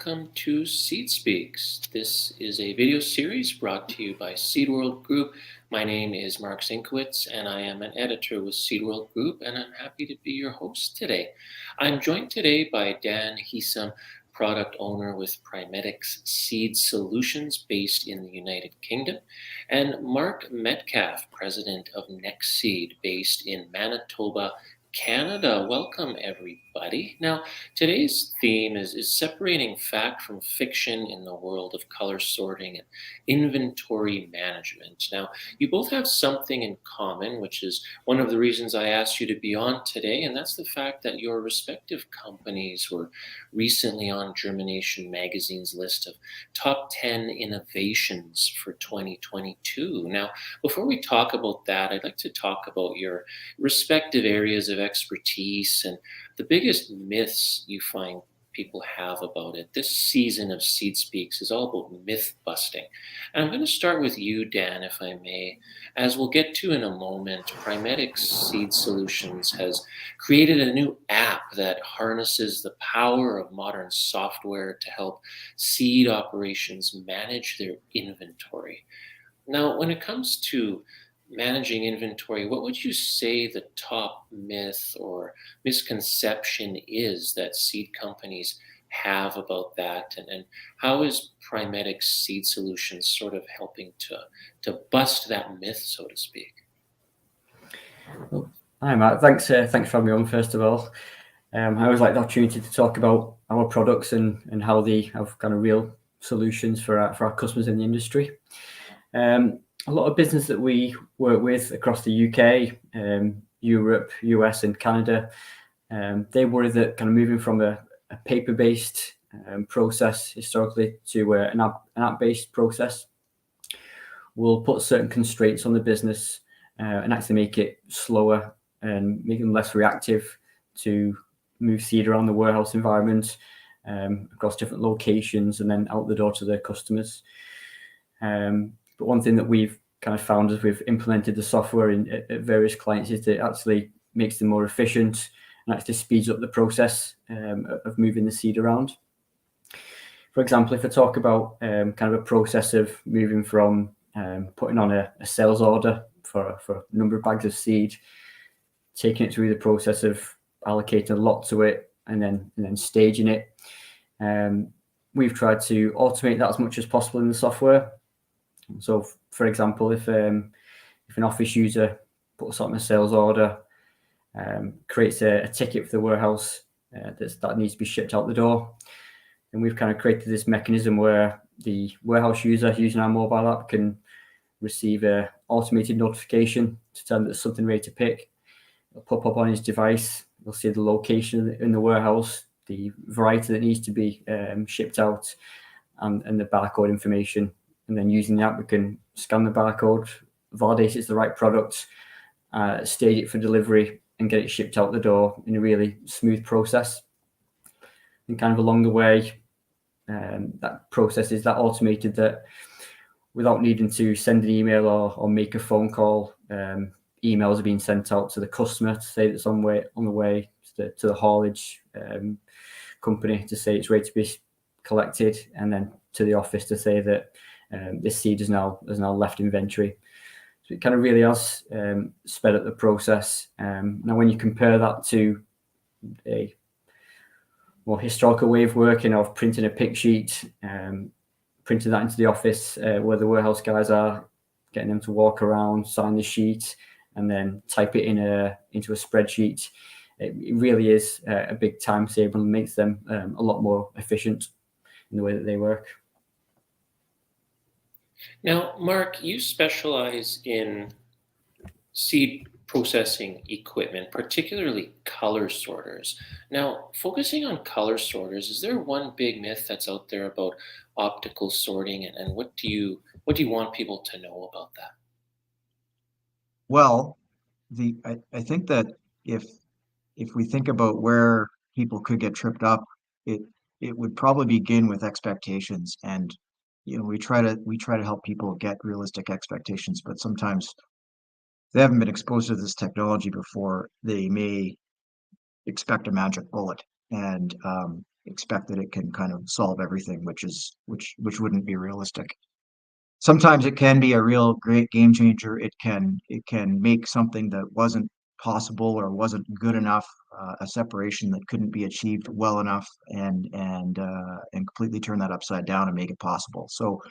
welcome to Seed Speaks. This is a video series brought to you by Seed World Group. My name is Mark Zinkowitz, and I am an editor with Seed World Group, and I'm happy to be your host today. I'm joined today by Dan Heesum, product owner with Primetics Seed Solutions based in the United Kingdom, and Mark Metcalf, president of Nexeed based in Manitoba, Canada. Welcome, everybody. Now, today's theme is separating fact from fiction in the world of color sorting and inventory management. Now, you both have something in common, which is one of the reasons I asked you to be on today, and that's the fact that your respective companies were recently on Germination magazine's list of top 10 innovations for 2022. Now, before we talk about that, I'd like to talk about your respective areas of expertise and the biggest myths you find people have about it. This season of Seed Speaks is all about myth busting. And I'm going to start with you, Dan, if I may. As we'll get to in a moment, Primetics Seed Solutions has created a new app that harnesses the power of modern software to help seed operations manage their inventory. Now, when it comes to managing inventory, what would you say the top myth or misconception is that seed companies have about that? And how is Primetics Seed Solutions sort of helping to bust that myth, so to speak? Well, hi, Matt. Thanks for having me on, first of all. I always like the opportunity to talk about our products and how they have kind of real solutions for our customers in the industry. A lot of business that we work with across the UK, Europe, US, and Canada, they worry that kind of moving from a paper-based process historically to an app-based process will put certain constraints on the business and actually make it slower and make them less reactive to move seed around the warehouse environment across different locations and then out the door to their customers. But one thing that we've kind of found as we've implemented the software at various clients is that it actually makes them more efficient and actually speeds up the process of moving the seed around. For example, if I talk about kind of a process of moving from putting on a sales order for a number of bags of seed, taking it through the process of allocating a lot to it and then staging it, we've tried to automate that as much as possible in the software. So, for example, if an office user puts on a sales order, creates a ticket for the warehouse that needs to be shipped out the door, and we've kind of created this mechanism where the warehouse user using our mobile app can receive an automated notification to tell them there's something ready to pick. It'll pop up on his device. You'll see the location in the warehouse, the variety that needs to be shipped out, and the barcode information. And then using the app, we can scan the barcode, validate it's the right product, stage it for delivery, and get it shipped out the door in a really smooth process. And kind of along the way, that process is that automated that without needing to send an email or make a phone call, emails are being sent out to the customer to say that it's on the way to the haulage company to say it's ready to be collected, and then to the office to say that this seed has now left inventory. So it kind of really has sped up the process. Now, when you compare that to a more historical way of working, of printing a pick sheet, printing that into the office where the warehouse guys are, getting them to walk around, sign the sheet, and then type it into a spreadsheet, it really is a big time saver and makes them a lot more efficient in the way that they work. Now, Mark, you specialize in seed processing equipment, particularly color sorters. Now, focusing on color sorters, is there one big myth that's out there about optical sorting, and what do you want people to know about that? Well, I think that if we think about where people could get tripped up, it would probably begin with expectations. And we try to help people get realistic expectations, but sometimes they haven't been exposed to this technology before. They may expect a magic bullet, and expect that it can kind of solve everything, which wouldn't be realistic. Sometimes it can be a real great game changer. It can make something that wasn't possible or wasn't good enough, a separation that couldn't be achieved well enough, and completely turn that upside down and make it possible. So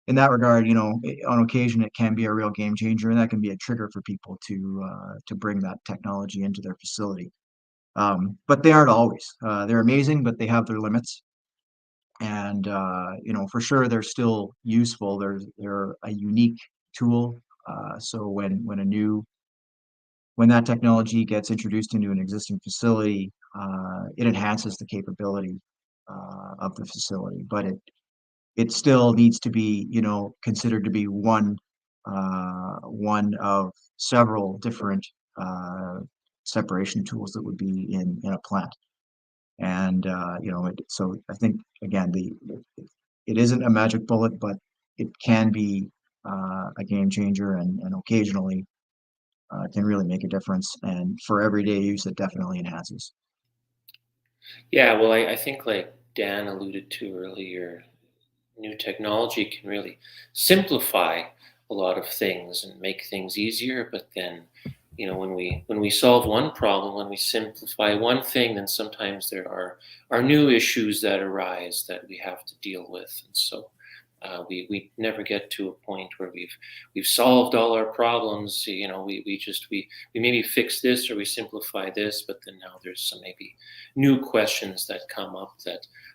in that regard, on occasion it can be a real game changer, and that can be a trigger for people to bring that technology into their facility. But they aren't always. They're amazing, but they have their limits. And for sure, they're still useful. They're a unique tool. So when that technology gets introduced into an existing facility, it enhances the capability of the facility. But it still needs to be, considered to be one of several different separation tools that would be in a plant. And so I think again, it isn't a magic bullet, but it can be a game changer, and occasionally can really make a difference. And for everyday use, it definitely enhances. Yeah, well, I think like Dan alluded to earlier, new technology can really simplify a lot of things and make things easier. But then, when we solve one problem, when we simplify one thing, then sometimes there are new issues that arise that we have to deal with. And so we never get to a point where we've solved all our problems. We maybe fix this or we simplify this, but then now there's some maybe new questions that come up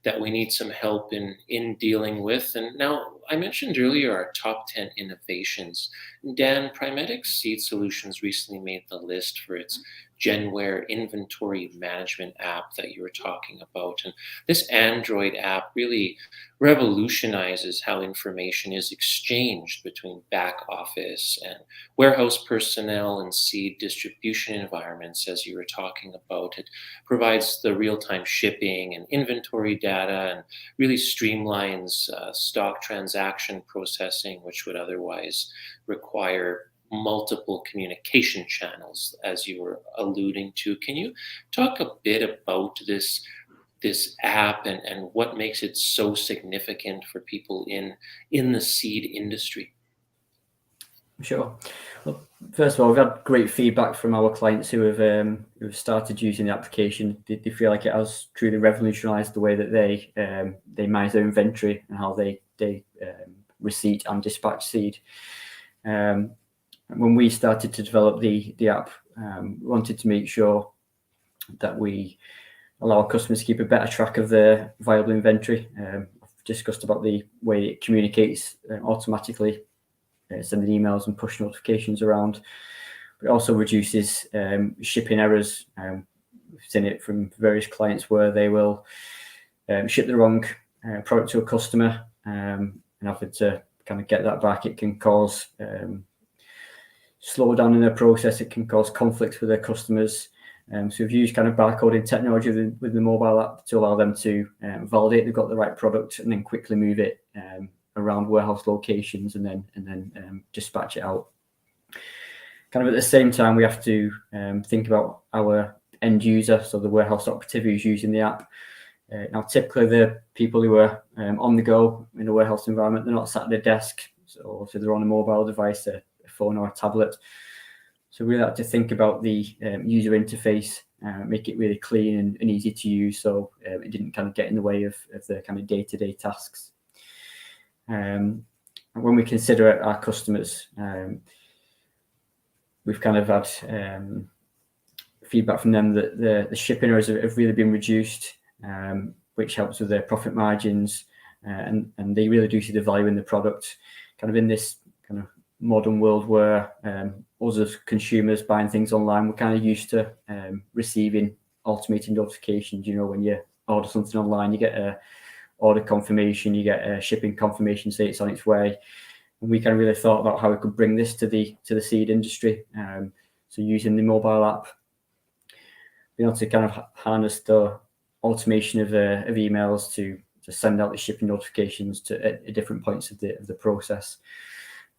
that we need some help in dealing with. And now I mentioned earlier our top 10 innovations. Dan, Primetics Seed Solutions recently made the list for its Genware inventory management app that you were talking about. And this Android app really revolutionizes how information is exchanged between back office and warehouse personnel and seed distribution environments, as you were talking about. It provides the real-time shipping and inventory data and really streamlines stock transaction processing, which would otherwise require multiple communication channels, as you were alluding to. Can you talk a bit about this app and what makes it so significant for people in the seed industry? Sure. Well, first of all, we've had great feedback from our clients who've started using the application. They feel like it has truly revolutionised the way that they manage their inventory and how they receipt and dispatch seed. When we started to develop the app, we wanted to make sure that we allow our customers to keep a better track of their viable inventory. I've discussed about the way it communicates automatically, sending emails and push notifications around. But it also reduces shipping errors. We've seen it from various clients where they will ship the wrong product to a customer and having to kind of get that back. It can cause slow down in their process. It can cause conflicts with their customers. So we've used kind of barcoding technology with the mobile app to allow them to validate they've got the right product and then quickly move it around warehouse locations and then dispatch it out. Kind of at the same time, we have to think about our end user, so the warehouse operative who's using the app. Now, typically the people who are on the go in a warehouse environment, they're not sat at their desk, so they're on a mobile device, a phone or a tablet. So we really have to think about the user interface, make it really clean and easy to use, so it didn't kind of get in the way of the kind of day-to-day tasks. And when we consider our customers, we've kind of had feedback from them that the shipping errors have really been reduced, which helps with their profit margins, and they really do see the value in the product. Kind of in this kind of modern world where us as consumers buying things online, we're kind of used to receiving automated notifications. When you order something online, you get a order confirmation, you get a shipping confirmation say it's on its way. And we kind of really thought about how we could bring this to the seed industry. So using the mobile app, being able to kind of harness the automation of emails to send out the shipping notifications at different points of the process.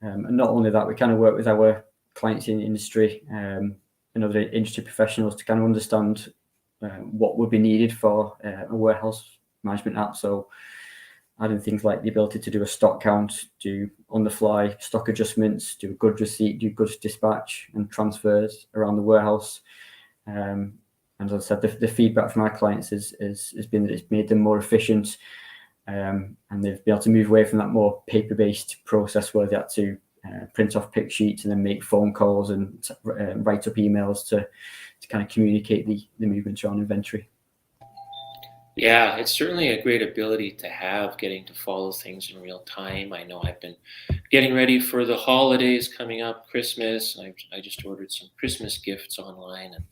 And not only that, we kind of work with our clients in the industry and other industry professionals to kind of understand what would be needed for a warehouse management app. So adding things like the ability to do a stock count, do on-the-fly stock adjustments, do a goods receipt, do goods dispatch and transfers around the warehouse. And as I said, the feedback from our clients has been that it's made them more efficient, and they've been able to move away from that more paper-based process where they had to print off pick sheets and then make phone calls and write up emails to kind of communicate the movements around inventory. Yeah, it's certainly a great ability to have, getting to follow things in real time. I know I've been getting ready for the holidays coming up, Christmas, and I just ordered some Christmas gifts online, and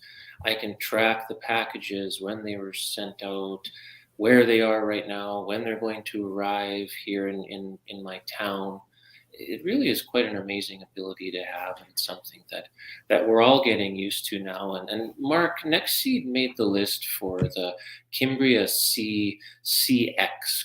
I can track the packages, when they were sent out, where they are right now, when they're going to arrive here in my town. It really is quite an amazing ability to have, and it's something that we're all getting used to now. And Mark, Nexeed made the list for the Cimbria CX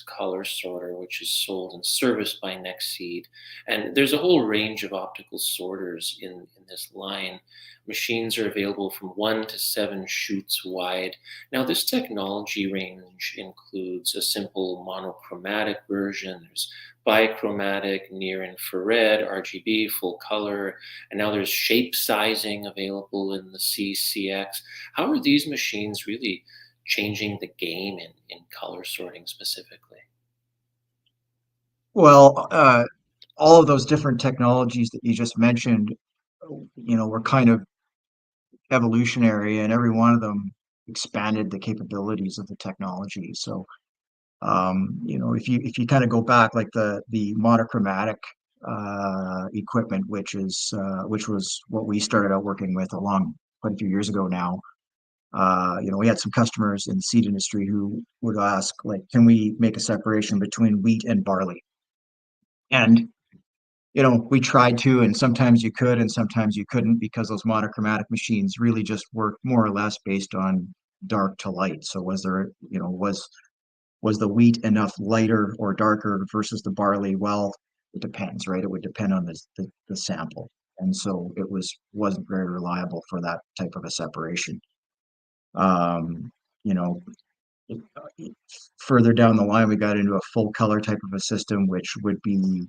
color sorter, which is sold and serviced by Nexeed. And there's a whole range of optical sorters in this line. Machines are available from 1 to 7 shoots wide. Now, this technology range includes a simple monochromatic version. There's bichromatic, near infrared, RGB, full color, and now there's shape sizing available in the CCX. How are these machines really changing the game in color sorting specifically? Well, all of those different technologies that you just mentioned, were kind of evolutionary, and every one of them expanded the capabilities of the technology. So, if you kind of go back, like the monochromatic equipment, which was what we started out working with along quite a few years ago now. We had some customers in the seed industry who would ask, like, can we make a separation between wheat and barley? And we tried to, and sometimes you could, and sometimes you couldn't, because those monochromatic machines really just worked more or less based on dark to light. So was the wheat enough lighter or darker versus the barley? Well, it depends, right? It would depend on the sample. And so wasn't very reliable for that type of a separation. Um, you know, Further down the line, we got into a full color type of a system, which would be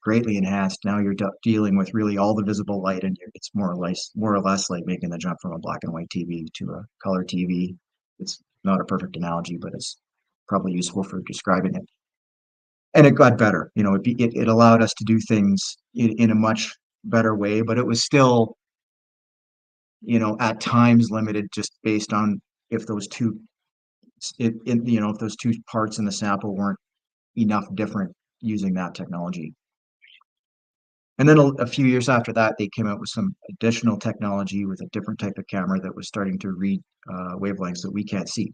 greatly enhanced. Now you're dealing with really all the visible light, and it's more or less like making the jump from a black and white TV to a color TV. It's not a perfect analogy, but it's probably useful for describing it. And it got better. It allowed us to do things in a much better way, but it was still, at times limited, just based on if those two if those two parts in the sample weren't enough different using that technology. And then a few years after that, they came out with some additional technology with a different type of camera that was starting to read wavelengths that we can't see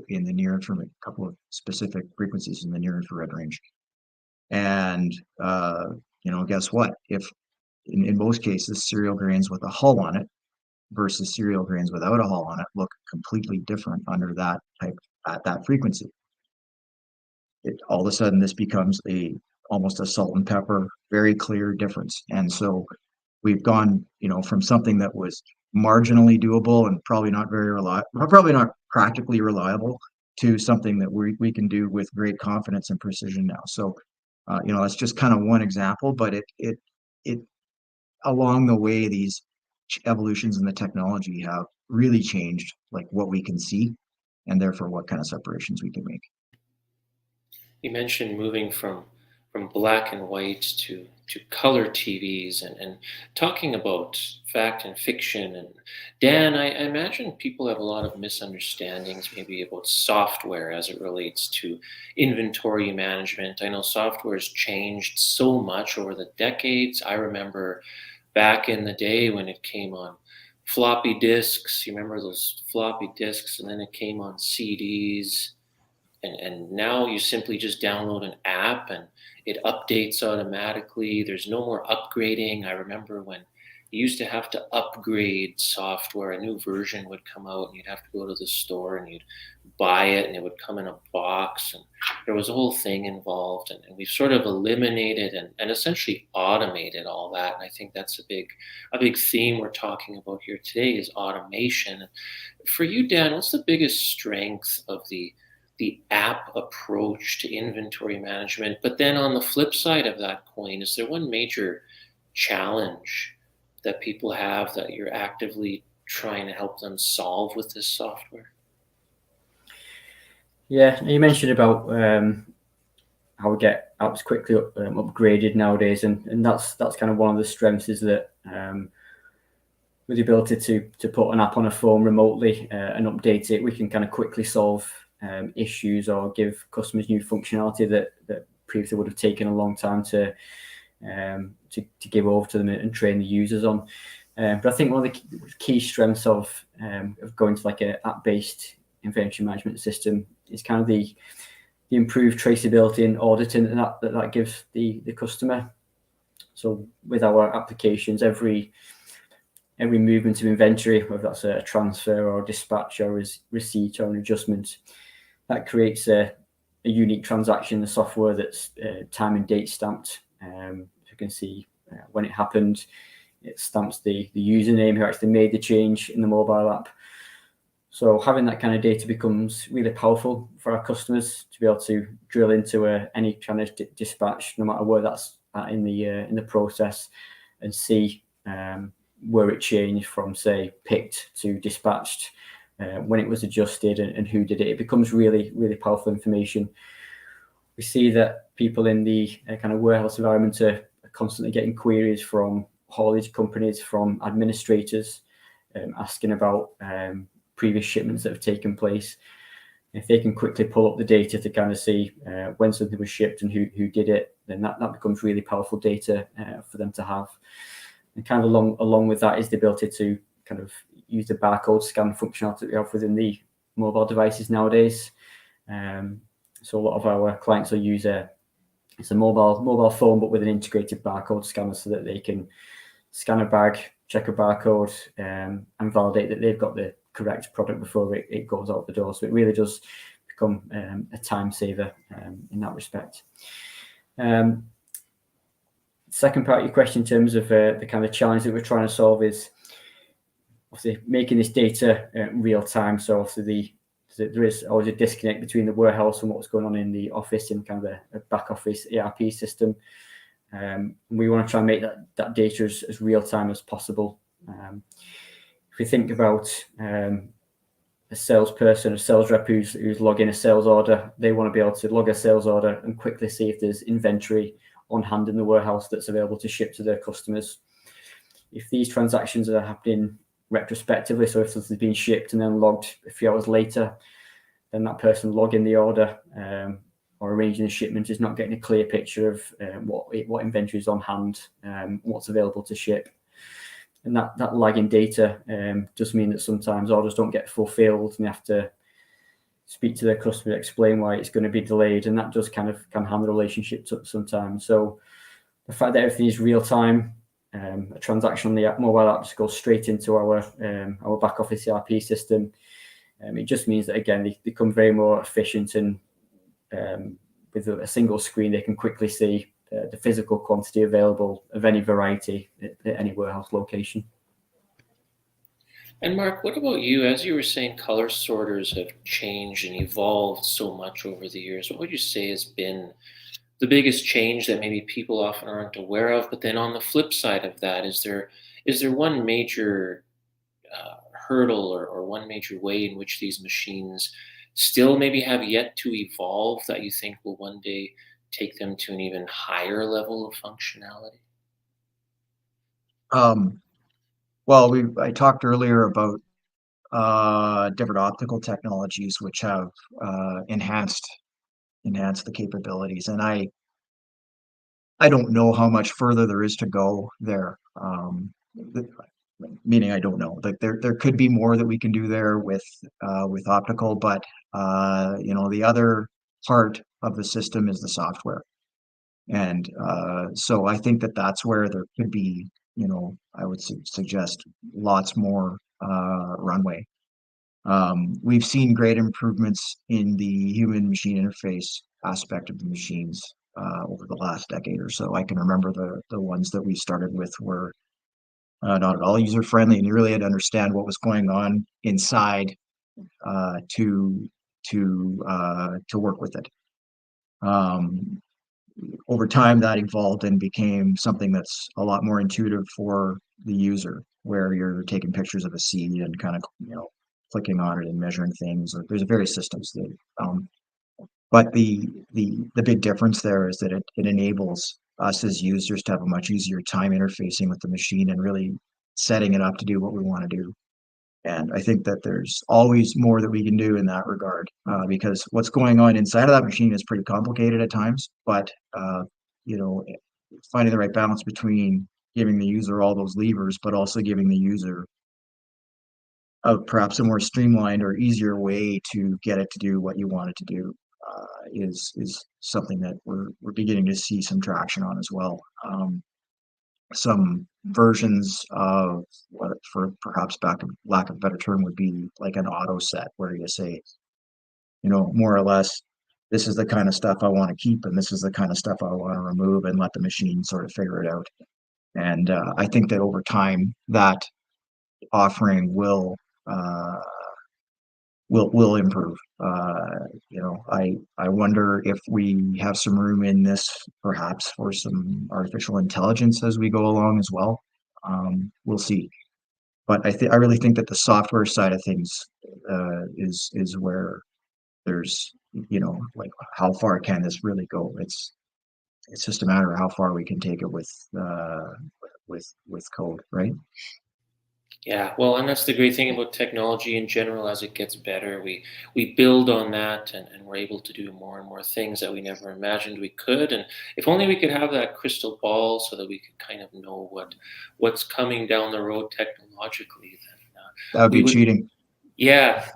in the near infrared, a couple of specific frequencies in the near infrared range. And guess what? If in most cases, cereal grains with a hull on it versus cereal grains without a hull on it look completely different under that type at that frequency. All of a sudden, this becomes almost a salt and pepper, very clear difference. And so we've gone, from something that was marginally doable and probably not very reliable, probably not practically reliable, to something that we can do with great confidence and precision now. So, that's just kind of one example, but it along the way, these evolutions in the technology have really changed, like, what we can see, and therefore what kind of separations we can make. You mentioned moving from black and white to color TVs, and talking about fact and fiction. And Dan, I imagine people have a lot of misunderstandings maybe about software as it relates to inventory management. I know software has changed so much over the decades. I remember back in the day when it came on floppy disks. You remember those floppy disks, and then it came on CDs, and now you simply just download an app and it updates automatically. There's no more upgrading. I remember when you used to have to upgrade software. A new version would come out, and you'd have to go to the store and you'd buy it, and it would come in a box. And there was a whole thing involved. And we've sort of eliminated and essentially automated all that. And I think that's a big theme we're talking about here today is automation. For you, Dan, what's the biggest strength of the app approach to inventory management? But then on the flip side of that coin, is there one major challenge that people have that you're actively trying to help them solve with this software? Yeah, you mentioned about how we get apps quickly upgraded nowadays, and that's kind of one of the strengths is that with the ability to put an app on a phone remotely and update it, we can kind of quickly solve issues or give customers new functionality that previously would have taken a long time to give over to them and train the users on. But I think one of the key strengths of going to like an app-based inventory management system is kind of the improved traceability and auditing that gives the customer. So with our applications, every movement of inventory, whether that's a transfer or a dispatch or a receipt or an adjustment, that creates a unique transaction in the software that's time and date stamped. You can see when it happened. It stamps the username who actually made the change in the mobile app. So having that kind of data becomes really powerful for our customers to be able to drill into any kind of dispatch, no matter where that's at in the process, and see where it changed from, say, picked to dispatched, when it was adjusted, and who did it. It becomes really, really powerful information. We see that people in the kind of warehouse environment are constantly getting queries from haulage companies, from administrators, asking about previous shipments that have taken place. If they can quickly pull up the data to kind of see when something was shipped and who did it, then that becomes really powerful data for them to have. And kind of along with that is the ability to kind of use the barcode scan functionality that we have within the mobile devices nowadays. So a lot of our clients will use it's a mobile phone, but with an integrated barcode scanner, so that they can scan a bag, check a barcode, and validate that they've got the correct product before it goes out the door. So it really does become a time saver in that respect. Second part of your question in terms of the kind of challenge that we're trying to solve is obviously making this data real time. So obviously there is always a disconnect between the warehouse and what's going on in the office in kind of a back office ERP system. We want to try and make that data as real time as possible. If we think about a salesperson, a sales rep who's logging a sales order, they want to be able to log a sales order and quickly see if there's inventory on hand in the warehouse that's available to ship to their customers. If these transactions are happening retrospectively, so if something's been shipped and then logged a few hours later, then that person logging the order or arranging the shipment is not getting a clear picture of what inventory is on hand, what's available to ship. And that lagging data does mean that sometimes orders don't get fulfilled, and you have to speak to their customer, explain why it's going to be delayed, and that does can harm the relationship sometimes. So the fact that everything is real time, a transaction on the mobile app just goes straight into our back office ERP system. It just means that again they become very more efficient, and with a single screen they can quickly see the physical quantity available of any variety at any warehouse location. And Mark, what about you? As you were saying, color sorters have changed and evolved so much over the years. What would you say has been the biggest change that maybe people often aren't aware of? But then on the flip side of that, is there one major hurdle or one major way in which these machines still maybe have yet to evolve that you think will one day take them to an even higher level of functionality? Well, I talked earlier about different optical technologies which have enhanced the capabilities, and I don't know how much further there is to go there. Meaning I don't know. Like there could be more that we can do there with optical, but the other part of the system is the software. And so I think that's where there could be I would suggest lots more runway. We've seen great improvements in the human machine interface aspect of the machines over the last decade or so. I can remember the ones that we started with were not at all user friendly, and you really had to understand what was going on inside to work with it. Over time, that evolved and became something that's a lot more intuitive for the user, where you're taking pictures of a seed and kind of clicking on it and measuring things. There's various systems that, but the big difference there is that it enables us as users to have a much easier time interfacing with the machine and really setting it up to do what we want to do. And I think that there's always more that we can do in that regard, because what's going on inside of that machine is pretty complicated at times. But you know, finding the right balance between giving the user all those levers, but also giving the user perhaps a more streamlined or easier way to get it to do what you want it to do, is something that we're beginning to see some traction on as well. Some versions of what, for perhaps lack of a better term, would be like an auto set, where you say, more or less, this is the kind of stuff I want to keep, and this is the kind of stuff I want to remove, and let the machine sort of figure it out. And I think that over time, that offering will improve. I wonder if we have some room in this, perhaps, for some artificial intelligence as we go along as well. We'll see. But I really think that the software side of things is where there's, like, how far can this really go? It's just a matter of how far we can take it with code, right? Yeah, well, and that's the great thing about technology in general. As it gets better, we build on that, and we're able to do more and more things that we never imagined we could. And if only we could have that crystal ball, so that we could kind of know what's coming down the road technologically, then That would we be would, cheating. yeah,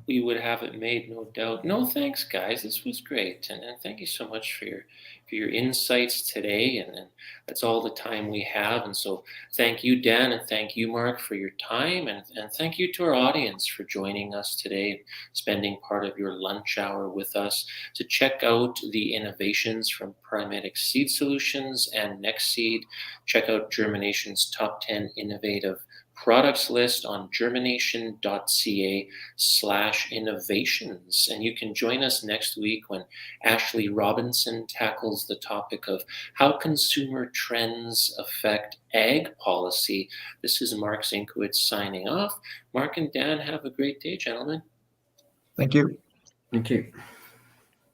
we would have it made, no doubt. No, thanks, guys. This was great, and thank you so much for your insights today. And that's all the time we have. And so, thank you, Dan, and thank you, Mark, for your time, and thank you to our audience for joining us today, and spending part of your lunch hour with us. To check out the innovations from Primetics Seed Solutions and Nexeed, check out Germination's top 10 innovative products list on germination.ca/innovations. And you can join us next week when Ashley Robinson tackles the topic of how consumer trends affect ag policy. This is Mark Zinkowitz signing off. Mark and Dan, have a great day, gentlemen. Thank you. Thank you.